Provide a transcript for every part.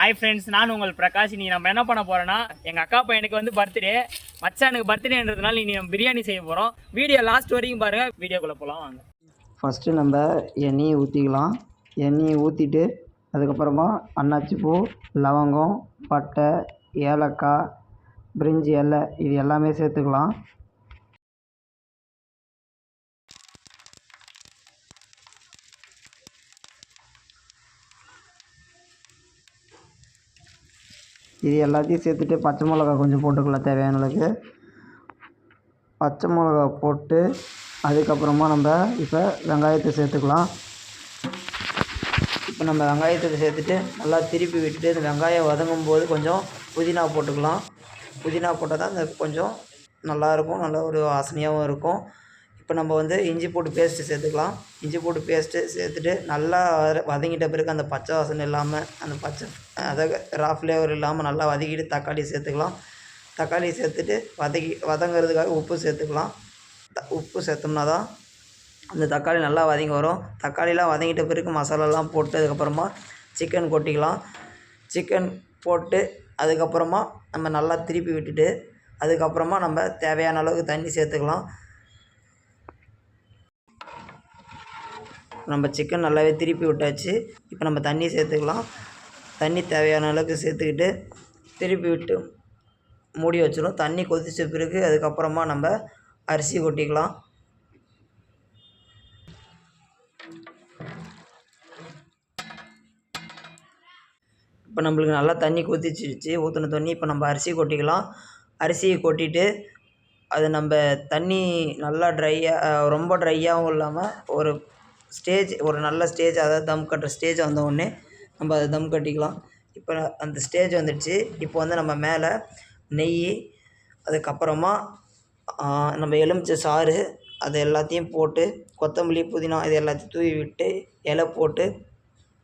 Hi friends, நான் உங்கள் பிரகாஷ். நீ நம்ம என்ன பண்ண போகிறோன்னா, எங்கள் அக்கா பையனுக்கு வந்து பர்த்டே, மச்சானுக்கு பர்த்டேன்றதுனால நீ நம்ம பிரியாணி செய்ய போகிறோம். வீடியோ லாஸ்ட் வரைக்கும் பாருங்கள். வீடியோக்குள்ளே போகலாம் வாங்க. ஃபஸ்ட்டு நம்ம எண்ணெயை ஊற்றிக்கலாம். எண்ணெயை ஊற்றிட்டு அதுக்கப்புறமா அன்னாச்சிப்பூ, லவங்கம், பட்டை, ஏலக்காய், பிரிஞ்சி இலை இது எல்லாமே சேர்த்துக்கலாம். இது எல்லாத்தையும் சேர்த்துட்டு பச்சை மிளகா கொஞ்சம் போட்டுக்கலாம் தேவையான அளவுக்கு. பச்சை மிளகா போட்டு அதுக்கப்புறமா நம்ம இப்போ வெங்காயத்தை சேர்த்துக்கலாம். இப்போ நம்ம வெங்காயத்தை சேர்த்துட்டு நல்லா திருப்பி விட்டுட்டு இந்த வெங்காயம் வதங்கும் போது கொஞ்சம் புதினா போட்டுக்கலாம். புதினா போட்டால் தான் இந்த கொஞ்சம் நல்லாயிருக்கும், நல்ல ஒரு வாசனையாகவும் இருக்கும். இப்போ நம்ம வந்து இஞ்சி பூண்டு பேஸ்ட்டு சேர்த்துக்கலாம். இஞ்சி பூண்டு பேஸ்ட்டு சேர்த்துட்டு நல்லா வதங்கிட்ட பிறகு அந்த பச்சை வாசனை இல்லாமல், அந்த பச்சை அதாவது ரா ஃப்ளேவர் இல்லாமல் நல்லா வதக்கிட்டு தக்காளி சேர்த்துக்கலாம். தக்காளி சேர்த்துட்டு வதங்கிறதுக்காக உப்பு சேர்த்துக்கலாம். உப்பு சேர்த்தோம்னா தான் அந்த தக்காளி நல்லா வதங்கி வரும். தக்காளிலாம் வதங்கிட்ட பிறகு மசாலாலாம் போட்டு அதுக்கப்புறமா சிக்கன் கொட்டிக்கலாம். சிக்கன் போட்டு அதுக்கப்புறமா நம்ம நல்லா திருப்பி விட்டுட்டு அதுக்கப்புறமா நம்ம தேவையான அளவுக்கு தண்ணி சேர்த்துக்கலாம். நம்ம சிக்கன் நல்லாவே திருப்பி விட்டாச்சு. இப்போ நம்ம தண்ணி சேர்த்துக்கலாம். தண்ணி தேவையான அளவுக்கு சேர்த்துக்கிட்டு திருப்பி விட்டு மூடி வச்சிடும். தண்ணி கொதித்த பிறகு அதுக்கப்புறமா நம்ம அரிசி கொட்டிக்கலாம். இப்போ நம்மளுக்கு நல்லா தண்ணி கொதிச்சிடுச்சு. ஊற்றின தண்ணி இப்போ நம்ம அரிசி கொட்டிக்கலாம். அரிசியை கொட்டிட்டு அது நம்ம தண்ணி நல்லா ரொம்ப ட்ரையாகவும் இல்லாமல் ஒரு நல்ல ஸ்டேஜ், அதாவது தம் கட்டுற ஸ்டேஜ் வந்த உடனே நம்ம அதை தம் கட்டிக்கலாம். இப்போ அந்த ஸ்டேஜ் வந்துடுச்சு. இப்போ வந்து நம்ம மேலே நெய், அதுக்கப்புறமா நம்ம எலுமிச்சை சாறு அது எல்லாத்தையும் போட்டு கொத்தமல்லி, புதினா இது எல்லாத்தையும் தூவி விட்டு இலை போட்டு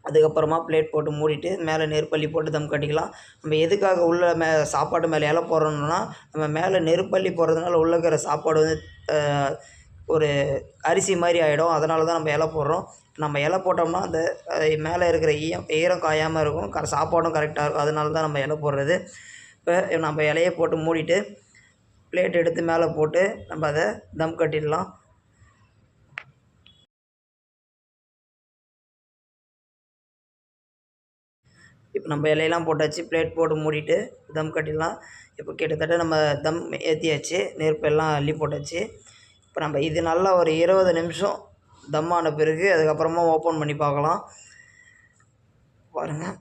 அதுக்கப்புறமா பிளேட் போட்டு மூடிட்டு மேலே நெருப்பள்ளி போட்டு தம் கட்டிக்கலாம். நம்ம எதுக்காக உள்ள சாப்பாடு மேலே இலை போடுறோம்னா, நம்ம மேலே நெருப்பள்ளி போடுறதுனால உள்ளே இருக்கிற சாப்பாடு வந்து ஒரு அரிசி மாதிரி ஆகிடும். அதனால தான் நம்ம இலை போடுறோம். நம்ம இலை போட்டோம்னா அந்த மேலே இருக்கிற ஈரம் காயாமல் இருக்கும், சாப்பாடும் கரெக்டாக இருக்கும். அதனால தான் நம்ம இலை போடுறது. இப்போ நம்ம இலையை போட்டு மூடிட்டு பிளேட் எடுத்து மேலே போட்டு நம்ம அதை தம் கட்டிடலாம். இப்போ நம்ம இலையெல்லாம் போட்டாச்சு. பிளேட் போட்டு மூடிட்டு தம் கட்டிடலாம். இப்போ கிட்டத்தட்ட நம்ம தம் ஏற்றியாச்சு. நெருப்பெல்லாம் அள்ளி போட்டாச்சு. இப்போ நம்ம இது நல்லா ஒரு 20 நிமிஷம் தம் ஆன பிறகு அதுக்கப்புறமா ஓப்பன் பண்ணி பார்க்கலாம். பாருங்கள்,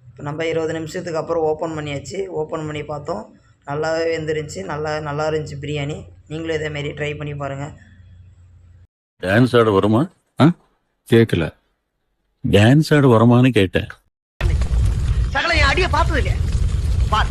இப்போ நம்ம 20 நிமிஷத்துக்கு அப்புறம் ஓப்பன் பண்ணியாச்சு. ஓப்பன் பண்ணி பார்த்தோம், நல்லாவே வெந்துருந்துச்சு. நல்லா இருந்துச்சு பிரியாணி. நீங்களும் இதேமாரி ட்ரை பண்ணி பாருங்கள். டான்ஸ் ஆட வருமா? கேட்கல. டான்ஸ் ஆட வருமானு கேட்டேன். சகல என் அடியை பார்த்தது இல்லையா? பார்.